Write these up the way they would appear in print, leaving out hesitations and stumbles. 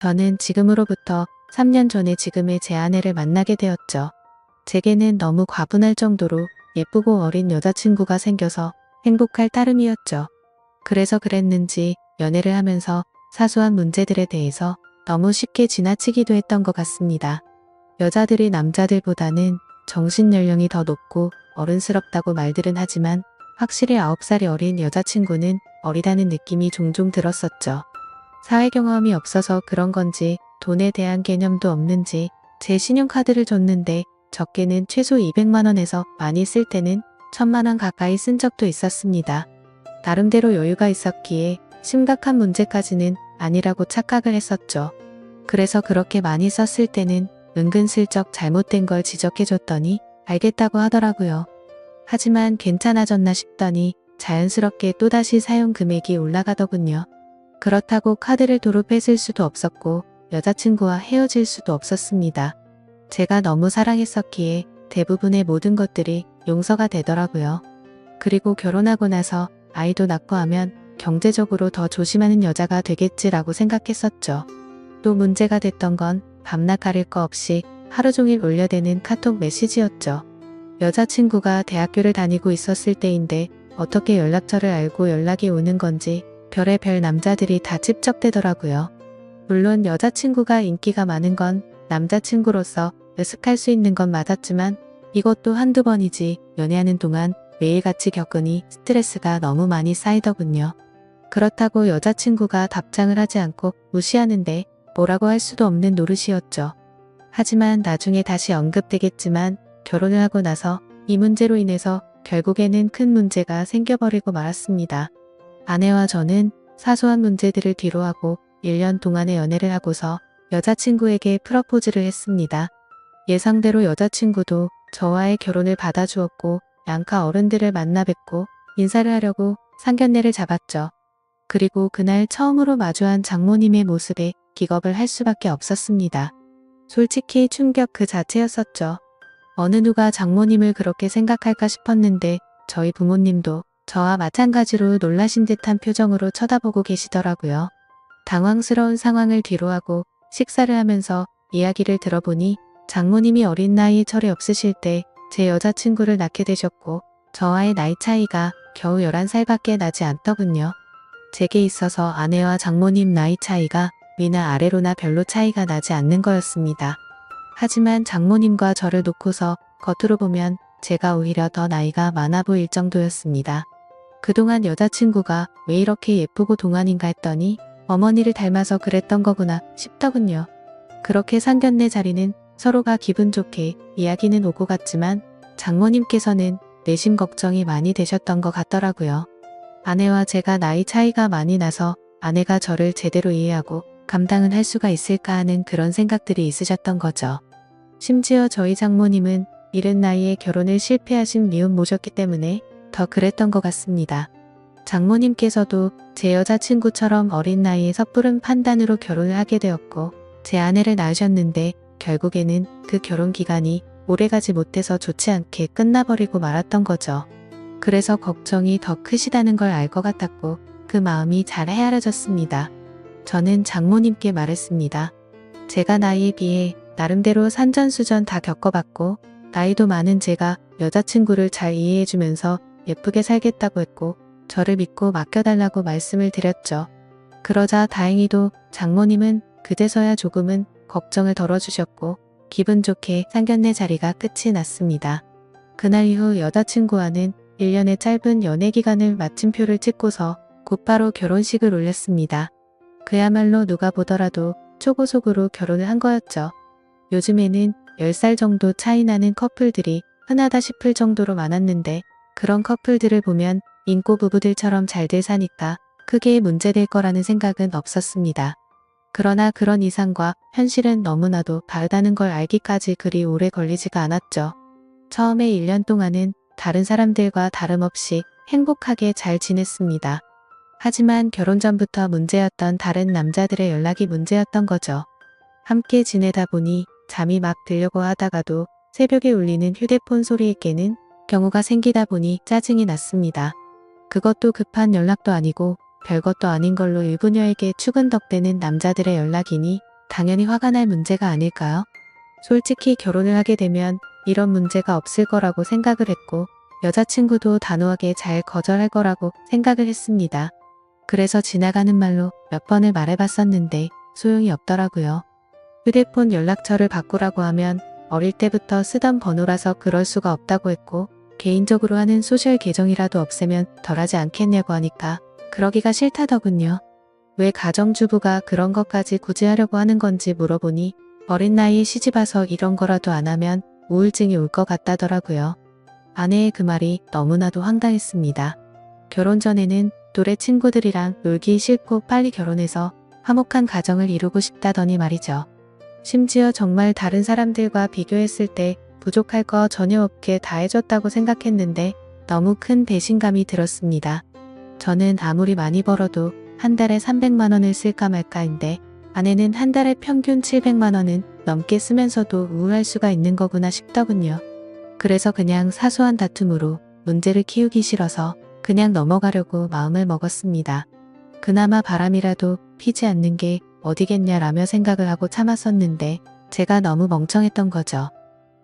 저는 지금으로부터 3년 전에 지금의 제 아내를 만나게 되었죠. 제게는 너무 과분할 정도로 예쁘고 어린 여자친구가 생겨서 행복할 따름이었죠. 그래서 그랬는지 연애를 하면서 사소한 문제들에 대해서 너무 쉽게 지나치기도 했던 것 같습니다. 여자들이 남자들보다는 정신연령이 더 높고 어른스럽다고 말들은 하지만 확실히 9살이 어린 여자친구는 어리다는 느낌이 종종 들었었죠. 사회 경험이 없어서 그런 건지 돈에 대한 개념도 없는지 제 신용카드를 줬는데 적게는 최소 200만 원에서 많이 쓸 때는 1000만 원 가까이 쓴 적도 있었습니다. 나름대로 여유가 있었기에 심각한 문제까지는 아니라고 착각을 했었죠. 그래서 그렇게 많이 썼을 때는 은근슬쩍 잘못된 걸 지적해줬더니 알겠다고 하더라고요. 하지만 괜찮아졌나 싶더니 자연스럽게 또다시 사용 금액이 올라가더군요. 그렇다고 카드를 도로 뺏을 수도 없었고 여자친구와 헤어질 수도 없었습니다. 제가 너무 사랑했었기에 대부분의 모든 것들이 용서가 되더라고요. 그리고 결혼하고 나서 아이도 낳고 하면 경제적으로 더 조심하는 여자가 되겠지라고 생각했었죠. 또 문제가 됐던 건 밤낮 가릴 거 없이 하루 종일 울려대는 카톡 메시지였죠. 여자친구가 대학교를 다니고 있었을 때인데 어떻게 연락처를 알고 연락이 오는 건지 별의별 남자들이 다 찝적대더라고요. 물론 여자친구가 인기가 많은 건 남자친구로서 으슥할 수 있는 건 맞았지만 이것도 한두 번이지 연애하는 동안 매일같이 겪으니 스트레스가 너무 많이 쌓이더군요. 그렇다고 여자친구가 답장을 하지 않고 무시하는데 뭐라고 할 수도 없는 노릇이었죠. 하지만 나중에 다시 언급되겠지만 결혼을 하고 나서 이 문제로 인해서 결국에는 큰 문제가 생겨버리고 말았습니다. 아내와 저는 사소한 문제들을 뒤로하고 1년 동안의 연애를 하고서 여자친구에게 프러포즈를 했습니다. 예상대로 여자친구도 저와의 결혼을 받아주었고 양가 어른들을 만나 뵙고 인사를 하려고 상견례를 잡았죠. 그리고 그날 처음으로 마주한 장모님의 모습에 기겁을 할 수밖에 없었습니다. 솔직히 충격 그 자체였었죠. 어느 누가 장모님을 그렇게 생각할까 싶었는데 저희 부모님도 저와 마찬가지로 놀라신 듯한 표정으로 쳐다보고 계시더라고요. 당황스러운 상황을 뒤로하고 식사를 하면서 이야기를 들어보니 장모님이 어린 나이에 철이 없으실 때 제 여자친구를 낳게 되셨고 저와의 나이 차이가 겨우 11살밖에 나지 않더군요. 제게 있어서 아내와 장모님 나이 차이가 위나 아래로나 별로 차이가 나지 않는 거였습니다. 하지만 장모님과 저를 놓고서 겉으로 보면 제가 오히려 더 나이가 많아 보일 정도였습니다. 그동안 여자친구가 왜 이렇게 예쁘고 동안인가 했더니 어머니를 닮아서 그랬던 거구나 싶더군요. 그렇게 상견례 자리는 서로가 기분 좋게 이야기는 오고 갔지만 장모님께서는 내심 걱정이 많이 되셨던 것 같더라고요. 아내와 제가 나이 차이가 많이 나서 아내가 저를 제대로 이해하고 감당은 할 수가 있을까 하는 그런 생각들이 있으셨던 거죠. 심지어 저희 장모님은 이른 나이에 결혼을 실패하신 미혼 모셨기 때문에 더 그랬던 것 같습니다. 장모님께서도 제 여자친구처럼 어린 나이에 섣부른 판단으로 결혼을 하게 되었고 제 아내를 낳으셨는데 결국에는 그 결혼 기간이 오래가지 못해서 좋지 않게 끝나버리고 말았던 거죠. 그래서 걱정이 더 크시다는 걸 알 것 같았고 그 마음이 잘 헤아려졌습니다. 저는 장모님께 말했습니다. 제가 나이에 비해 나름대로 산전수전 다 겪어봤고 나이도 많은 제가 여자친구를 잘 이해해주면서 예쁘게 살겠다고 했고 저를 믿고 맡겨달라고 말씀을 드렸죠. 그러자 다행히도 장모님은 그제서야 조금은 걱정을 덜어주셨고 기분 좋게 상견례 자리가 끝이 났습니다. 그날 이후 여자친구와는 1년의 짧은 연애 기간을 마침표를 찍고서 곧바로 결혼식을 올렸습니다. 그야말로 누가 보더라도 초고속으로 결혼을 한 거였죠. 요즘에는 10살 정도 차이 나는 커플들이 흔하다 싶을 정도로 많았는데 그런 커플들을 보면 인고 부부들처럼 잘들 사니까 크게 문제될 거라는 생각은 없었습니다. 그러나 그런 이상과 현실은 너무나도 다르다는 걸 알기까지 그리 오래 걸리지가 않았죠. 처음에 1년 동안은 다른 사람들과 다름없이 행복하게 잘 지냈습니다. 하지만 결혼 전부터 문제였던 다른 남자들의 연락이 문제였던 거죠. 함께 지내다 보니 잠이 막 들려고 하다가도 새벽에 울리는 휴대폰 소리에 깨는 경우가 생기다 보니 짜증이 났습니다. 그것도 급한 연락도 아니고 별것도 아닌 걸로 일부녀에게 추근덕대는 남자들의 연락이니 당연히 화가 날 문제가 아닐까요? 솔직히 결혼을 하게 되면 이런 문제가 없을 거라고 생각을 했고 여자친구도 단호하게 잘 거절할 거라고 생각을 했습니다. 그래서 지나가는 말로 몇 번을 말해봤었는데 소용이 없더라고요. 휴대폰 연락처를 바꾸라고 하면 어릴 때부터 쓰던 번호라서 그럴 수가 없다고 했고 개인적으로 하는 소셜 계정이라도 없애면 덜하지 않겠냐고 하니까 그러기가 싫다더군요. 왜 가정주부가 그런 것까지 굳이 하려고 하는 건지 물어보니 어린 나이에 시집와서 이런 거라도 안 하면 우울증이 올 것 같다더라고요. 아내의 그 말이 너무나도 황당했습니다. 결혼 전에는 또래 친구들이랑 놀기 싫고 빨리 결혼해서 화목한 가정을 이루고 싶다더니 말이죠. 심지어 정말 다른 사람들과 비교했을 때 부족할 거 전혀 없게 다 해줬다고 생각했는데 너무 큰 배신감이 들었습니다. 저는 아무리 많이 벌어도 한 달에 300만 원을 쓸까 말까인데 아내는 한 달에 평균 700만 원은 넘게 쓰면서도 우울할 수가 있는 거구나 싶더군요. 그래서 그냥 사소한 다툼으로 문제를 키우기 싫어서 그냥 넘어가려고 마음을 먹었습니다. 그나마 바람이라도 피지 않는 게 어디겠냐라며 생각을 하고 참았었는데 제가 너무 멍청했던 거죠.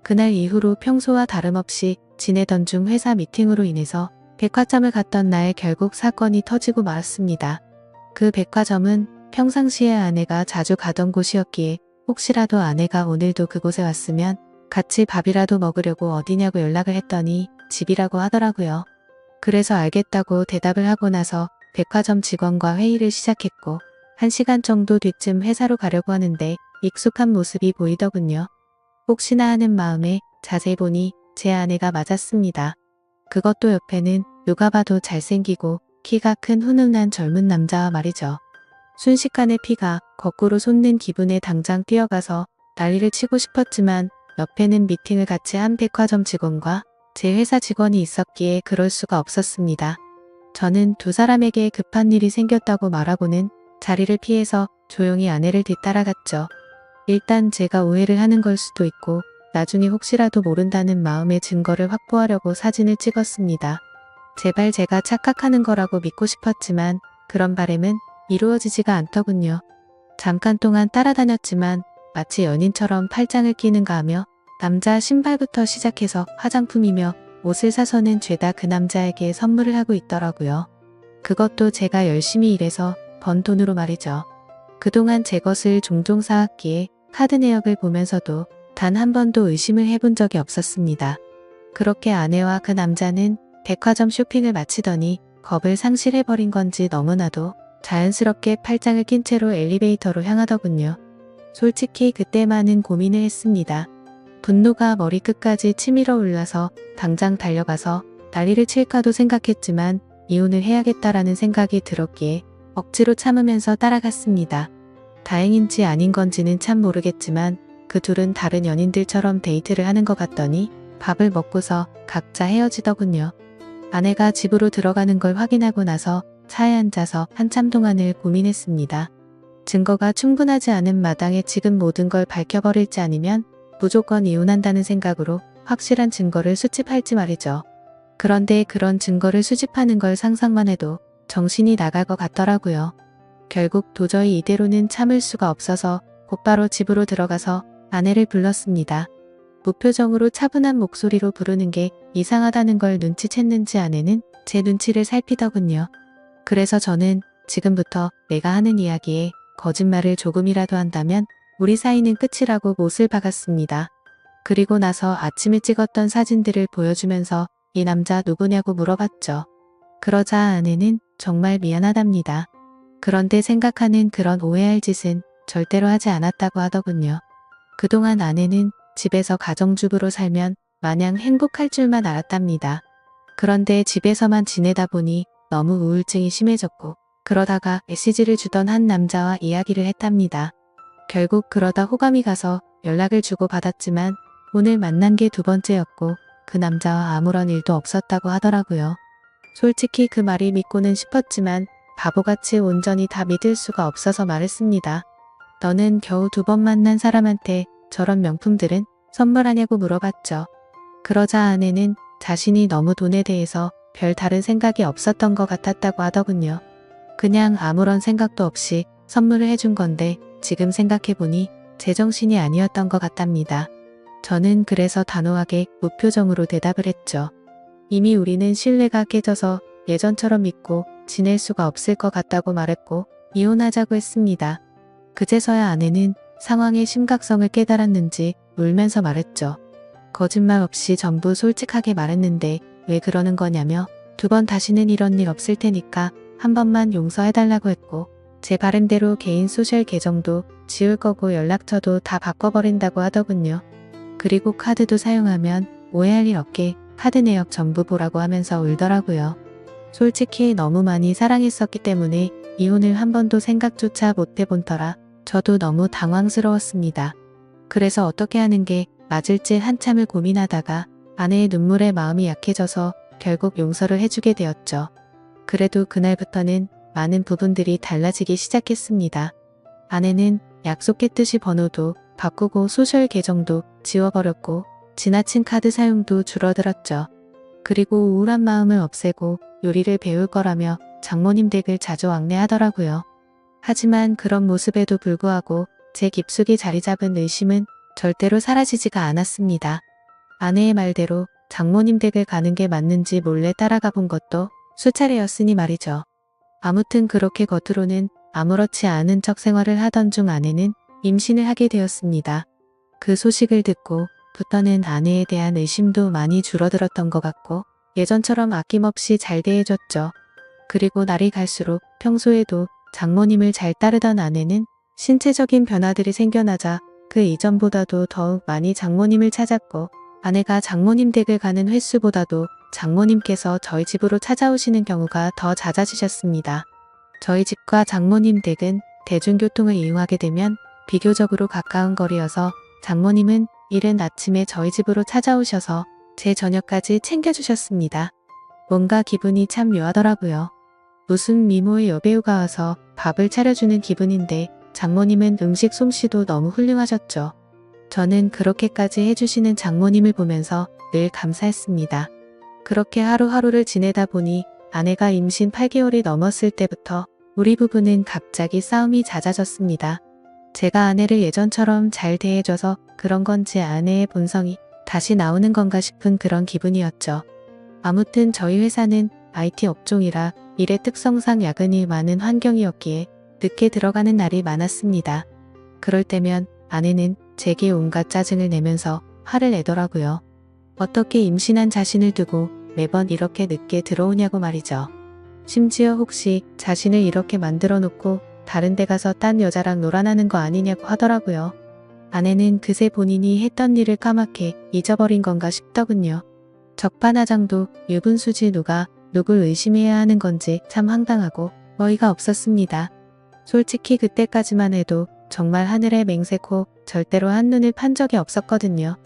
그날 이후로 평소와 다름없이 지내던 중 회사 미팅으로 인해서 백화점을 갔던 날 결국 사건이 터지고 말았습니다. 그 백화점은 평상시에 아내가 자주 가던 곳이었기에 혹시라도 아내가 오늘도 그곳에 왔으면 같이 밥이라도 먹으려고 어디냐고 연락을 했더니 집이라고 하더라고요. 그래서 알겠다고 대답을 하고 나서 백화점 직원과 회의를 시작했고 1시간 정도 뒤쯤 회사로 가려고 하는데 익숙한 모습이 보이더군요. 혹시나 하는 마음에 자세히 보니 제 아내가 맞았습니다. 그것도 옆에는 누가 봐도 잘생기고 키가 큰 훈훈한 젊은 남자와 말이죠. 순식간에 피가 거꾸로 솟는 기분에 당장 뛰어가서 난리를 치고 싶었지만 옆에는 미팅을 같이 한 백화점 직원과 제 회사 직원이 있었기에 그럴 수가 없었습니다. 저는 두 사람에게 급한 일이 생겼다고 말하고는 자리를 피해서 조용히 아내를 뒤따라갔죠. 일단 제가 오해를 하는 걸 수도 있고 나중에 혹시라도 모른다는 마음의 증거를 확보하려고 사진을 찍었습니다. 제발 제가 착각하는 거라고 믿고 싶었지만 그런 바람은 이루어지지가 않더군요. 잠깐 동안 따라다녔지만 마치 연인처럼 팔짱을 끼는가 하며 남자 신발부터 시작해서 화장품이며 옷을 사서는 죄다 그 남자에게 선물을 하고 있더라고요. 그것도 제가 열심히 일해서 번 돈으로 말이죠. 그동안 제 것을 종종 사왔기에 카드 내역을 보면서도 단 한 번도 의심을 해본 적이 없었습니다. 그렇게 아내와 그 남자는 백화점 쇼핑을 마치더니 겁을 상실해버린 건지 너무나도 자연스럽게 팔짱을 낀 채로 엘리베이터로 향하더군요. 솔직히 그때만은 고민을 했습니다. 분노가 머리끝까지 치밀어 올라서 당장 달려가서 난리를 칠까도 생각했지만 이혼을 해야겠다라는 생각이 들었기에 억지로 참으면서 따라갔습니다. 다행인지 아닌 건지는 참 모르겠지만 그 둘은 다른 연인들처럼 데이트를 하는 것 같더니 밥을 먹고서 각자 헤어지더군요. 아내가 집으로 들어가는 걸 확인하고 나서 차에 앉아서 한참 동안을 고민했습니다. 증거가 충분하지 않은 마당에 지금 모든 걸 밝혀버릴지 아니면 무조건 이혼한다는 생각으로 확실한 증거를 수집할지 말이죠. 그런데 그런 증거를 수집하는 걸 상상만 해도 정신이 나갈 것 같더라고요. 결국 도저히 이대로는 참을 수가 없어서 곧바로 집으로 들어가서 아내를 불렀습니다. 무표정으로 차분한 목소리로 부르는 게 이상하다는 걸 눈치챘는지 아내는 제 눈치를 살피더군요. 그래서 저는 지금부터 내가 하는 이야기에 거짓말을 조금이라도 한다면 우리 사이는 끝이라고 못을 박았습니다. 그리고 나서 아침에 찍었던 사진들을 보여주면서 이 남자 누구냐고 물어봤죠. 그러자 아내는 정말 미안하답니다. 그런데 생각하는 그런 오해할 짓은 절대로 하지 않았다고 하더군요. 그동안 아내는 집에서 가정주부로 살면 마냥 행복할 줄만 알았답니다. 그런데 집에서만 지내다 보니 너무 우울증이 심해졌고 그러다가 메시지를 주던 한 남자와 이야기를 했답니다. 결국 그러다 호감이 가서 연락을 주고 받았지만 오늘 만난 게 두 번째였고 그 남자와 아무런 일도 없었다고 하더라고요. 솔직히 그 말이 믿고는 싶었지만 바보같이 온전히 다 믿을 수가 없어서 말했습니다. 너는 겨우 2번 만난 사람한테 저런 명품들은 선물하냐고 물어봤죠. 그러자 아내는 자신이 너무 돈에 대해서 별 다른 생각이 없었던 것 같았다고 하더군요. 그냥 아무런 생각도 없이 선물을 해준 건데 지금 생각해보니 제정신이 아니었던 것 같답니다. 저는 그래서 단호하게 무표정으로 대답을 했죠. 이미 우리는 신뢰가 깨져서 예전처럼 믿고 지낼 수가 없을 것 같다고 말했고 이혼하자고 했습니다. 그제서야 아내는 상황의 심각성을 깨달았는지 울면서 말했죠. 거짓말 없이 전부 솔직하게 말했는데 왜 그러는 거냐며 2번 다시는 이런 일 없을 테니까 한 번만 용서해달라고 했고 제 바람대로 개인 소셜 계정도 지울 거고 연락처도 다 바꿔버린다고 하더군요. 그리고 카드도 사용하면 오해할 일 없게 카드 내역 전부 보라고 하면서 울더라고요. 솔직히 너무 많이 사랑했었기 때문에 이혼을 한 번도 생각조차 못 해본 터라 저도 너무 당황스러웠습니다. 그래서 어떻게 하는 게 맞을지 한참을 고민하다가 아내의 눈물에 마음이 약해져서 결국 용서를 해주게 되었죠. 그래도 그날부터는 많은 부분들이 달라지기 시작했습니다. 아내는 약속했듯이 번호도 바꾸고 소셜 계정도 지워버렸고 지나친 카드 사용도 줄어들었죠. 그리고 우울한 마음을 없애고 요리를 배울 거라며 장모님 댁을 자주 왕래하더라고요. 하지만 그런 모습에도 불구하고 제 깊숙이 자리 잡은 의심은 절대로 사라지지가 않았습니다. 아내의 말대로 장모님 댁을 가는 게 맞는지 몰래 따라가 본 것도 수차례였으니 말이죠. 아무튼 그렇게 겉으로는 아무렇지 않은 척 생활을 하던 중 아내는 임신을 하게 되었습니다. 그 소식을 듣고부터는 아내에 대한 의심도 많이 줄어들었던 것 같고 예전처럼 아낌없이 잘 대해줬죠. 그리고 날이 갈수록 평소에도 장모님을 잘 따르던 아내는 신체적인 변화들이 생겨나자 그 이전보다도 더욱 많이 장모님을 찾았고 아내가 장모님 댁을 가는 횟수보다도 장모님께서 저희 집으로 찾아오시는 경우가 더 잦아지셨습니다. 저희 집과 장모님 댁은 대중교통을 이용하게 되면 비교적으로 가까운 거리여서 장모님은 이른 아침에 저희 집으로 찾아오셔서 제 저녁까지 챙겨주셨습니다. 뭔가 기분이 참 묘하더라고요. 무슨 미모의 여배우가 와서 밥을 차려주는 기분인데 장모님은 음식 솜씨도 너무 훌륭하셨죠. 저는 그렇게까지 해주시는 장모님을 보면서 늘 감사했습니다. 그렇게 하루하루를 지내다 보니 아내가 임신 8개월이 넘었을 때부터 우리 부부는 갑자기 싸움이 잦아졌습니다. 제가 아내를 예전처럼 잘 대해줘서 그런 건지 아내의 본성이 다시 나오는 건가 싶은 그런 기분이었죠. 아무튼 저희 회사는 IT 업종이라 일의 특성상 야근이 많은 환경이었기에 늦게 들어가는 날이 많았습니다. 그럴 때면 아내는 제게 온갖 짜증을 내면서 화를 내더라고요. 어떻게 임신한 자신을 두고 매번 이렇게 늦게 들어오냐고 말이죠. 심지어 혹시 자신을 이렇게 만들어 놓고 다른 데 가서 딴 여자랑 놀아나는 거 아니냐고 하더라고요. 아내는 그새 본인이 했던 일을 까맣게 잊어버린 건가 싶더군요. 적반하장도 유분수지 누가 누굴 의심해야 하는 건지 참 황당하고 어이가 없었습니다. 솔직히 그때까지만 해도 정말 하늘의 맹세코 절대로 한눈을 판 적이 없었거든요.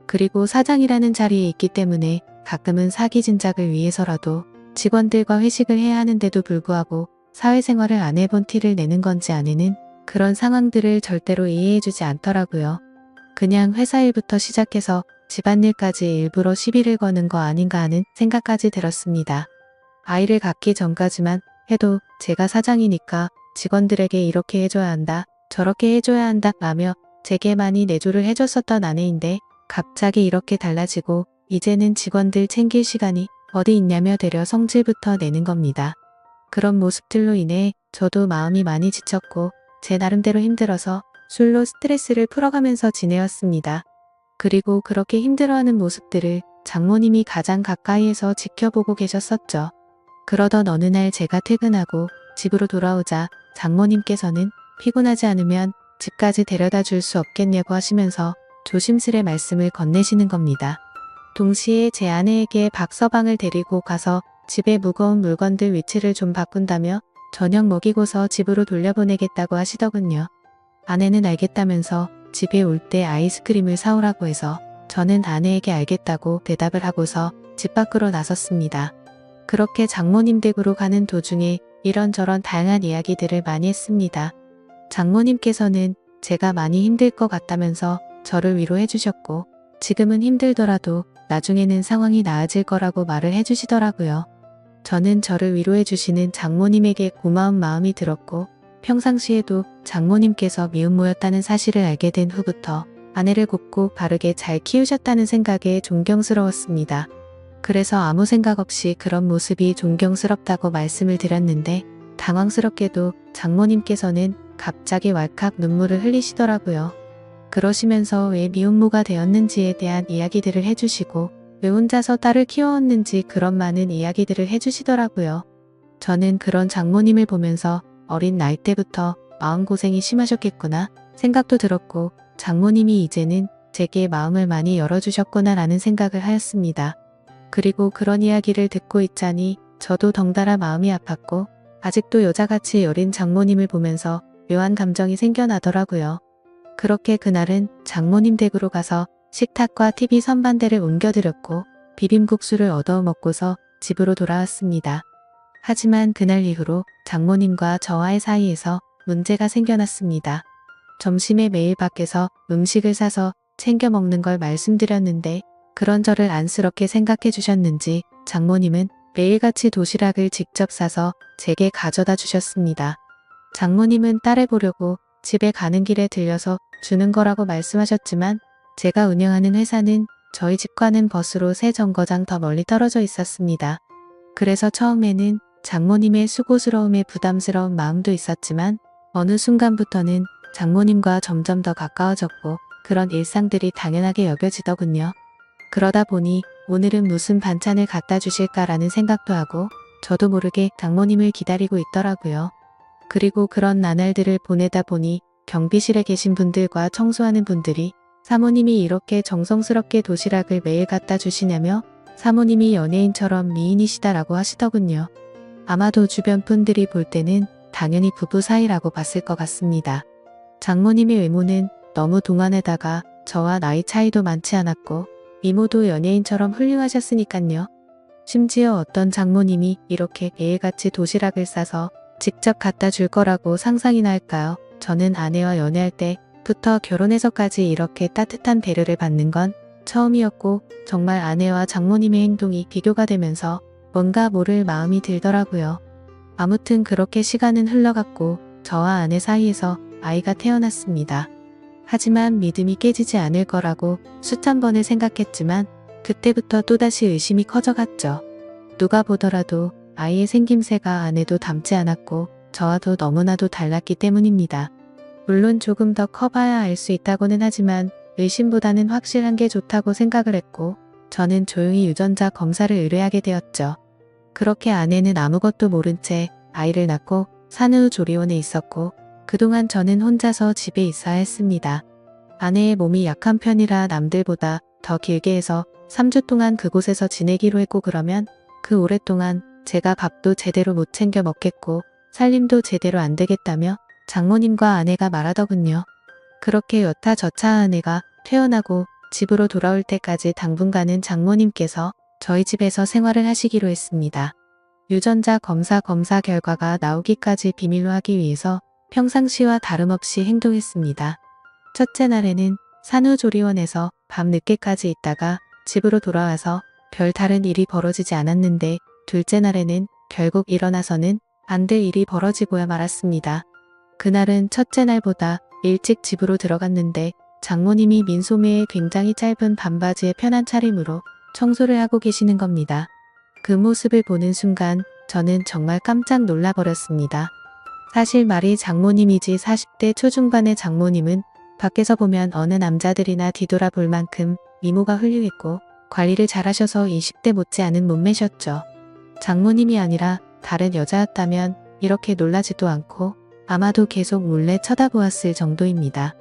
그리고 사장이라는 자리에 있기 때문에 가끔은 사기 진작을 위해서라도 직원들과 회식을 해야 하는데도 불구하고 사회생활을 안 해본 티를 내는 건지 아내는 그런 상황들을 절대로 이해해주지 않더라고요. 그냥 회사 일부터 시작해서 집안일까지 일부러 시비를 거는 거 아닌가 하는 생각까지 들었습니다. 아이를 갖기 전까지만 해도 제가 사장이니까 직원들에게 이렇게 해줘야 한다, 저렇게 해줘야 한다 라며 제게 많이 내조를 해줬었던 아내인데 갑자기 이렇게 달라지고 이제는 직원들 챙길 시간이 어디 있냐며 되려 성질부터 내는 겁니다. 그런 모습들로 인해 저도 마음이 많이 지쳤고 제 나름대로 힘들어서 술로 스트레스를 풀어가면서 지내었습니다. 그리고 그렇게 힘들어하는 모습들을 장모님이 가장 가까이에서 지켜보고 계셨었죠. 그러던 어느 날 제가 퇴근하고 집으로 돌아오자 장모님께서는 피곤하지 않으면 집까지 데려다 줄 수 없겠냐고 하시면서 조심스레 말씀을 건네시는 겁니다. 동시에 제 아내에게 박서방을 데리고 가서 집에 무거운 물건들 위치를 좀 바꾼다며 저녁 먹이고서 집으로 돌려보내겠다고 하시더군요. 아내는 알겠다면서 집에 올 때 아이스크림을 사오라고 해서 저는 아내에게 알겠다고 대답을 하고서 집 밖으로 나섰습니다. 그렇게 장모님 댁으로 가는 도중에 이런저런 다양한 이야기들을 많이 했습니다. 장모님께서는 제가 많이 힘들 것 같다면서 저를 위로해 주셨고 지금은 힘들더라도 나중에는 상황이 나아질 거라고 말을 해주시더라고요. 저는 저를 위로해 주시는 장모님에게 고마운 마음이 들었고 평상시에도 장모님께서 미혼모였다는 사실을 알게 된 후부터 아내를 곱고 바르게 잘 키우셨다는 생각에 존경스러웠습니다. 그래서 아무 생각 없이 그런 모습이 존경스럽다고 말씀을 드렸는데 당황스럽게도 장모님께서는 갑자기 왈칵 눈물을 흘리시더라고요. 그러시면서 왜 미혼모가 되었는지에 대한 이야기들을 해주시고 왜 혼자서 딸을 키워왔는지 그런 많은 이야기들을 해주시더라고요. 저는 그런 장모님을 보면서 어린 나이 때부터 마음고생이 심하셨겠구나 생각도 들었고 장모님이 이제는 제게 마음을 많이 열어주셨구나 라는 생각을 하였습니다. 그리고 그런 이야기를 듣고 있자니 저도 덩달아 마음이 아팠고 아직도 여자같이 여린 장모님을 보면서 묘한 감정이 생겨나더라고요. 그렇게 그날은 장모님 댁으로 가서 식탁과 TV 선반대를 옮겨드렸고 비빔국수를 얻어 먹고서 집으로 돌아왔습니다. 하지만 그날 이후로 장모님과 저와의 사이에서 문제가 생겨났습니다. 점심에 매일 밖에서 음식을 사서 챙겨 먹는 걸 말씀드렸는데 그런 저를 안쓰럽게 생각해 주셨는지 장모님은 매일같이 도시락을 직접 싸서 제게 가져다 주셨습니다. 장모님은 딸을 보려고 집에 가는 길에 들려서 주는 거라고 말씀하셨지만 제가 운영하는 회사는 저희 집과는 버스로 3정거장 더 멀리 떨어져 있었습니다. 그래서 처음에는 장모님의 수고스러움에 부담스러운 마음도 있었지만 어느 순간부터는 장모님과 점점 더 가까워졌고 그런 일상들이 당연하게 여겨지더군요. 그러다 보니 오늘은 무슨 반찬을 갖다 주실까라는 생각도 하고 저도 모르게 장모님을 기다리고 있더라고요. 그리고 그런 나날들을 보내다 보니 경비실에 계신 분들과 청소하는 분들이 사모님이 이렇게 정성스럽게 도시락을 매일 갖다 주시냐며 사모님이 연예인처럼 미인이시다라고 하시더군요. 아마도 주변 분들이 볼 때는 당연히 부부 사이라고 봤을 것 같습니다. 장모님의 외모는 너무 동안에다가 저와 나이 차이도 많지 않았고 미모도 연예인처럼 훌륭하셨으니깐요. 심지어 어떤 장모님이 이렇게 매일같이 도시락을 싸서 직접 갖다 줄 거라고 상상이나 할까요? 저는 아내와 연애할 때부터 결혼해서까지 이렇게 따뜻한 배려를 받는 건 처음이었고 정말 아내와 장모님의 행동이 비교가 되면서 뭔가 모를 마음이 들더라고요. 아무튼 그렇게 시간은 흘러갔고 저와 아내 사이에서 아이가 태어났습니다. 하지만 믿음이 깨지지 않을 거라고 수천 번을 생각했지만 그때부터 또다시 의심이 커져갔죠. 누가 보더라도 아이의 생김새가 아내도 닮지 않았고 저와도 너무나도 달랐기 때문입니다. 물론 조금 더 커봐야 알 수 있다고는 하지만 의심보다는 확실한 게 좋다고 생각을 했고 저는 조용히 유전자 검사를 의뢰하게 되었죠. 그렇게 아내는 아무것도 모른 채 아이를 낳고 산후조리원에 있었고 그동안 저는 혼자서 집에 있어야 했습니다. 아내의 몸이 약한 편이라 남들보다 더 길게 해서 3주 동안 그곳에서 지내기로 했고 그러면 그 오랫동안 제가 밥도 제대로 못 챙겨 먹겠고 살림도 제대로 안 되겠다며 장모님과 아내가 말하더군요. 그렇게 여타저타한 아내가 퇴원하고 집으로 돌아올 때까지 당분간은 장모님께서 저희 집에서 생활을 하시기로 했습니다. 유전자 검사 결과가 나오기까지 비밀로 하기 위해서 평상시와 다름없이 행동했습니다. 첫째 날에는 산후조리원에서 밤 늦게까지 있다가 집으로 돌아와서 별 다른 일이 벌어지지 않았는데 둘째 날에는 결국 일어나서는 안 될 일이 벌어지고야 말았습니다. 그날은 첫째 날보다 일찍 집으로 들어갔는데 장모님이 민소매에 굉장히 짧은 반바지에 편한 차림으로 청소를 하고 계시는 겁니다. 그 모습을 보는 순간 저는 정말 깜짝 놀라버렸습니다. 사실 말이 장모님이지 40대 초중반의 장모님은 밖에서 보면 어느 남자들이나 뒤돌아볼 만큼 미모가 훌륭했고 관리를 잘하셔서 20대 못지않은 몸매셨죠. 장모님이 아니라 다른 여자였다면 이렇게 놀라지도 않고 아마도 계속 몰래 쳐다보았을 정도입니다.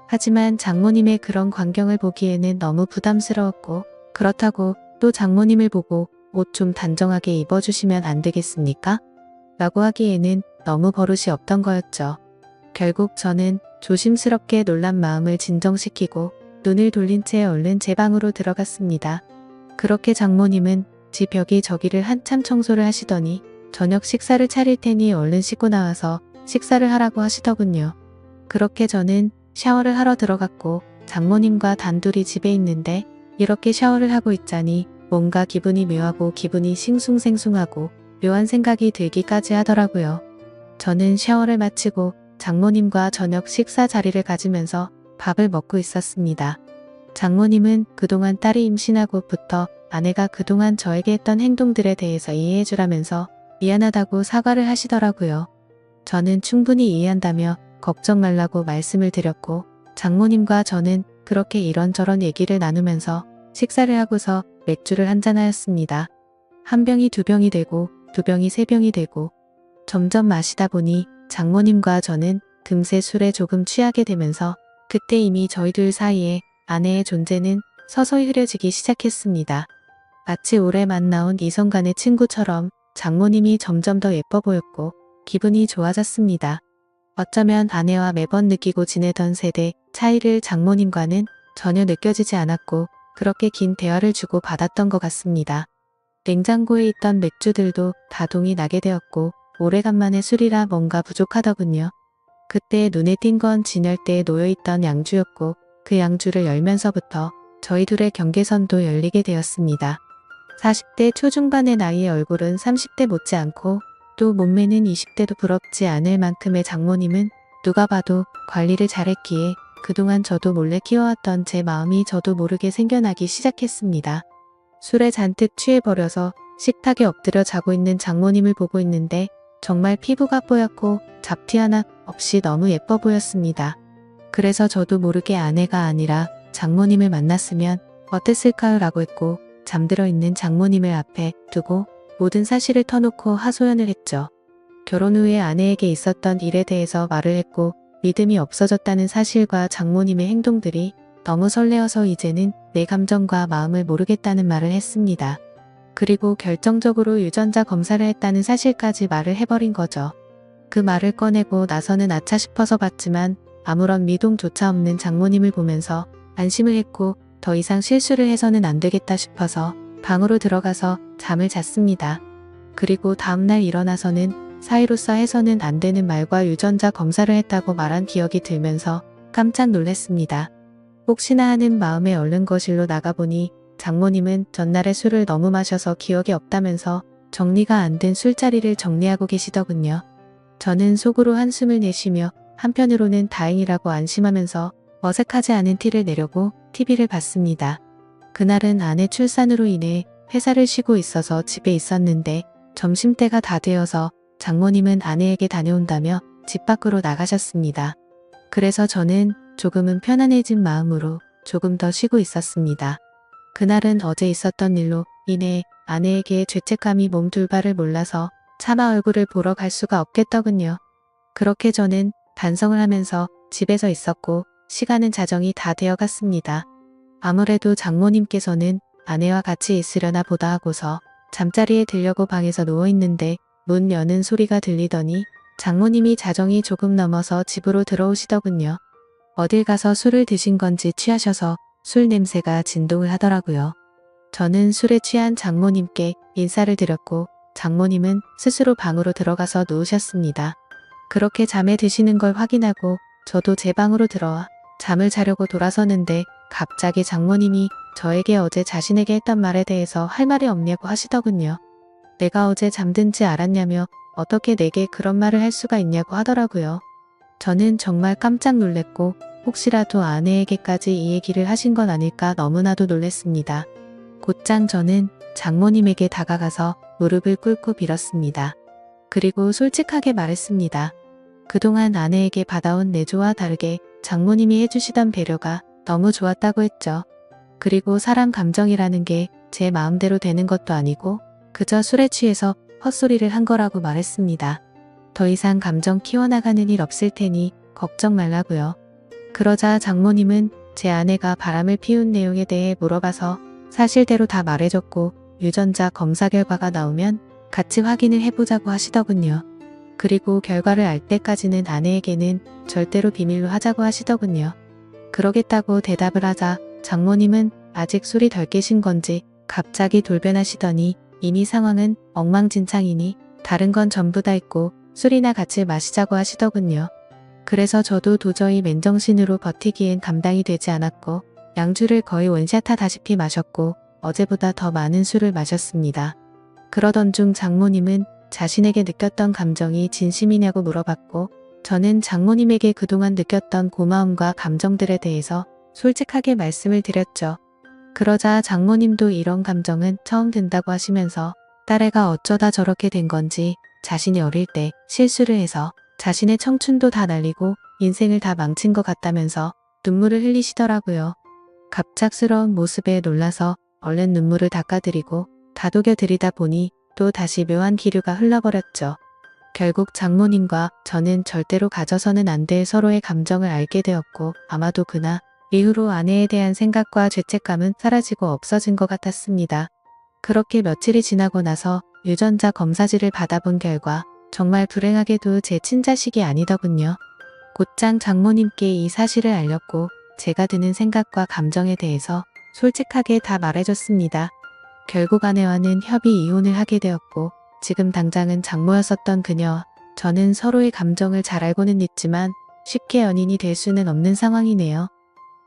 하지만 장모님의 그런 광경을 보기에는 너무 부담스러웠고 그렇다고 또 장모님을 보고 옷 좀 단정하게 입어주시면 안 되겠습니까? 라고 하기에는 너무 버릇이 없던 거였죠. 결국 저는 조심스럽게 놀란 마음을 진정시키고 눈을 돌린 채 얼른 제 방으로 들어갔습니다. 그렇게 장모님은 집 여기저기를 한참 청소를 하시더니 저녁 식사를 차릴 테니 얼른 씻고 나와서 식사를 하라고 하시더군요. 그렇게 저는 샤워를 하러 들어갔고 장모님과 단둘이 집에 있는데 이렇게 샤워를 하고 있자니 뭔가 기분이 묘하고 기분이 싱숭생숭하고 묘한 생각이 들기까지 하더라고요. 저는 샤워를 마치고 장모님과 저녁 식사 자리를 가지면서 밥을 먹고 있었습니다. 장모님은 그동안 딸이 임신하고부터 아내가 그동안 저에게 했던 행동들에 대해서 이해해주라면서 미안하다고 사과를 하시더라고요. 저는 충분히 이해한다며 걱정 말라고 말씀을 드렸고 장모님과 저는 그렇게 이런저런 얘기를 나누면서 식사를 하고서 맥주를 한잔하였습니다. 한 병이 두 병이 되고 두 병이 세 병이 되고 점점 마시다 보니 장모님과 저는 금세 술에 조금 취하게 되면서 그때 이미 저희 둘 사이에 아내의 존재는 서서히 흐려지기 시작했습니다. 마치 오래 만나온 이성 간의 친구처럼 장모님이 점점 더 예뻐 보였고 기분이 좋아졌습니다. 어쩌면 아내와 매번 느끼고 지내던 세대 차이를 장모님과는 전혀 느껴지지 않았고 그렇게 긴 대화를 주고 받았던 것 같습니다. 냉장고에 있던 맥주들도 다 동이 나게 되었고 오래간만에 술이라 뭔가 부족하더군요. 그때 눈에 띈 건 진열대에 놓여있던 양주였고 그 양주를 열면서부터 저희 둘의 경계선도 열리게 되었습니다. 40대 초중반의 나이의 얼굴은 30대 못지않고 또 몸매는 20대도 부럽지 않을 만큼의 장모님은 누가 봐도 관리를 잘했기에 그동안 저도 몰래 키워왔던 제 마음이 저도 모르게 생겨나기 시작했습니다. 술에 잔뜩 취해버려서 식탁에 엎드려 자고 있는 장모님을 보고 있는데 정말 피부가 뽀얗고 잡티 하나 없이 너무 예뻐 보였습니다. 그래서 저도 모르게 아내가 아니라 장모님을 만났으면 어땠을까요? 라고 했고 잠들어 있는 장모님을 앞에 두고 모든 사실을 터놓고 하소연을 했죠. 결혼 후에 아내에게 있었던 일에 대해서 말을 했고 믿음이 없어졌다는 사실과 장모님의 행동들이 너무 설레어서 이제는 내 감정과 마음을 모르겠다는 말을 했습니다. 그리고 결정적으로 유전자 검사를 했다는 사실까지 말을 해버린 거죠. 그 말을 꺼내고 나서는 아차 싶어서 봤지만 아무런 미동조차 없는 장모님을 보면서 안심을 했고 더 이상 실수를 해서는 안 되겠다 싶어서 방으로 들어가서 잠을 잤습니다. 그리고 다음날 일어나서는 사위로서 해서는 안 되는 말과 유전자 검사를 했다고 말한 기억이 들면서 깜짝 놀랐습니다. 혹시나 하는 마음에 얼른 거실로 나가보니 장모님은 전날에 술을 너무 마셔서 기억이 없다면서 정리가 안 된 술자리를 정리하고 계시더군요. 저는 속으로 한숨을 내쉬며 한편으로는 다행이라고 안심하면서 어색하지 않은 티를 내려고 TV를 봤습니다. 그날은 아내 출산으로 인해 회사를 쉬고 있어서 집에 있었는데 점심때가 다 되어서 장모님은 아내에게 다녀온다며 집 밖으로 나가셨습니다. 그래서 저는 조금은 편안해진 마음으로 조금 더 쉬고 있었습니다. 그날은 어제 있었던 일로 인해 아내에게 죄책감이 몸둘바를 몰라서 차마 얼굴을 보러 갈 수가 없겠더군요. 그렇게 저는 반성을 하면서 집에서 있었고 시간은 자정이 다 되어갔습니다. 아무래도 장모님께서는 아내와 같이 있으려나 보다 하고서 잠자리에 들려고 방에서 누워있는데 문 여는 소리가 들리더니 장모님이 자정이 조금 넘어서 집으로 들어오시더군요. 어딜 가서 술을 드신 건지 취하셔서 술 냄새가 진동을 하더라고요. 저는 술에 취한 장모님께 인사를 드렸고 장모님은 스스로 방으로 들어가서 누우셨습니다. 그렇게 잠에 드시는 걸 확인하고 저도 제 방으로 들어와 잠을 자려고 돌아서는데 갑자기 장모님이 저에게 어제 자신에게 했던 말에 대해서 할 말이 없냐고 하시더군요. 내가 어제 잠든지 알았냐며 어떻게 내게 그런 말을 할 수가 있냐고 하더라고요. 저는 정말 깜짝 놀랐고 혹시라도 아내에게까지 이 얘기를 하신 건 아닐까 너무나도 놀랐습니다. 곧장 저는 장모님에게 다가가서 무릎을 꿇고 빌었습니다. 그리고 솔직하게 말했습니다. 그동안 아내에게 받아온 내조와 다르게 장모님이 해주시던 배려가 너무 좋았다고 했죠. 그리고 사람 감정이라는 게 제 마음대로 되는 것도 아니고 그저 술에 취해서 헛소리를 한 거라고 말했습니다. 더 이상 감정 키워나가는 일 없을 테니 걱정 말라고요. 그러자 장모님은 제 아내가 바람을 피운 내용에 대해 물어봐서 사실대로 다 말해줬고 유전자 검사 결과가 나오면 같이 확인을 해보자고 하시더군요. 그리고 결과를 알 때까지는 아내에게는 절대로 비밀로 하자고 하시더군요. 그러겠다고 대답을 하자 장모님은 아직 술이 덜 깨신 건지 갑자기 돌변하시더니 이미 상황은 엉망진창이니 다른 건 전부 다 있고 술이나 같이 마시자고 하시더군요. 그래서 저도 도저히 맨정신으로 버티기엔 감당이 되지 않았고 양주를 거의 원샷하다시피 마셨고 어제보다 더 많은 술을 마셨습니다. 그러던 중 장모님은 자신에게 느꼈던 감정이 진심이냐고 물어봤고, 저는 장모님에게 그동안 느꼈던 고마움과 감정들에 대해서 솔직하게 말씀을 드렸죠. 그러자 장모님도 이런 감정은 처음 든다고 하시면서 딸애가 어쩌다 저렇게 된 건지, 자신이 어릴 때 실수를 해서 자신의 청춘도 다 날리고 인생을 다 망친 것 같다면서 눈물을 흘리시더라고요. 갑작스러운 모습에 놀라서 얼른 눈물을 닦아드리고 다독여 드리다 보니 또 다시 묘한 기류가 흘러버렸죠. 결국 장모님과 저는 절대로 가져서는 안 될 서로의 감정을 알게 되었고, 아마도 그날 이후로 아내에 대한 생각과 죄책감은 사라지고 없어진 것 같았습니다. 그렇게 며칠이 지나고 나서 유전자 검사지를 받아본 결과 정말 불행하게도 제 친자식이 아니더군요. 곧장 장모님께 이 사실을 알렸고, 제가 드는 생각과 감정에 대해서 솔직하게 다 말해줬습니다. 결국 아내와는 협의 이혼을 하게 되었고, 지금 당장은 장모였었던 그녀와 저는 서로의 감정을 잘 알고는 있지만 쉽게 연인이 될 수는 없는 상황이네요.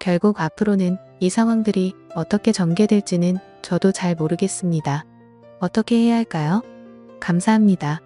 결국 앞으로는 이 상황들이 어떻게 전개될지는 저도 잘 모르겠습니다. 어떻게 해야 할까요? 감사합니다.